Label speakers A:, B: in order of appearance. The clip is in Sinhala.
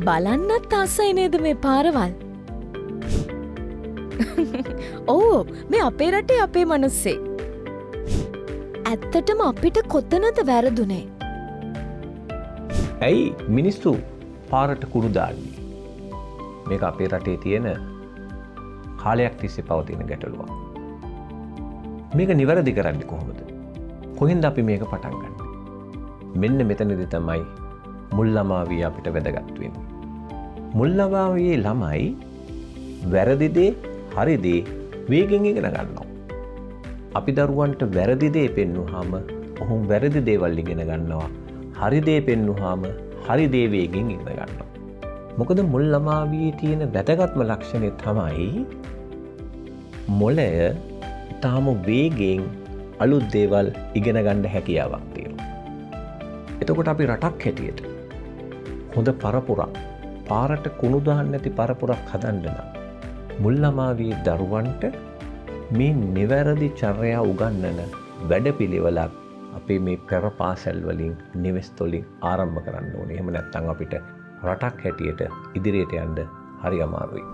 A: බලන්නත් ආසයි නේද මේ පාරවල්? ඕ මේ අපේ රටේ අපේ මිනිස්සේ. ඇත්තටම අපිට කොතනද වැරදුනේ?
B: ඇයි මිනිස්සු පාරට කුණු දාන්නේ? මේක අපේ රටේ තියෙන කාලයක් තිස්සේ පවතින ගැටලුවක්. මේක නිවැරදි කරන්නේ කොහොමද? කොහෙන්ද අපි මේක පටන් ගන්නේ? මෙන්න මෙතනදී තමයි මුල් ළමාවිය අපිට වැදගත් වෙන්නේ. මුල් ළමාවියේ ළමයි වැරදි දේ හරි දේ වේගෙන් ඉගෙන ගන්නවා. අපි දරුවන්ට වැරදි දේ පෙන්වුවාම ඔහුන් වැරදි දේවල් ඉගෙන ගන්නවා. හරි දේ පෙන්වුවාම හරි දේ වේගෙන් ඉගෙන ගන්නවා. මොකද මුල් ළමාවියේ තියෙන වැදගත්ම ලක්ෂණය තමයි මොළය තාම වේගෙන් අලුත් දේවල් ඉගෙන ගන්න හැකියාවක් තියෙනවා. එතකොට අපි රටක් හැටියට හොඳ පරපුරක් පාරට කුණු දාන්න නැති පරපුරක් හදන්න නම් මුල් ළමාවියේ දරුවන්ට මේ නිවැරදි චර්යා උගන්වන වැඩපිළිවෙලක් අපේ මේ පෙර පාසල් වලින් නිවෙස් වලින් ආරම්භ කරන්න ඕනේ. එහෙම නැත්නම් අපිට රටක් හැටියට ඉදිරියට යන්න හරි අමාරුයි.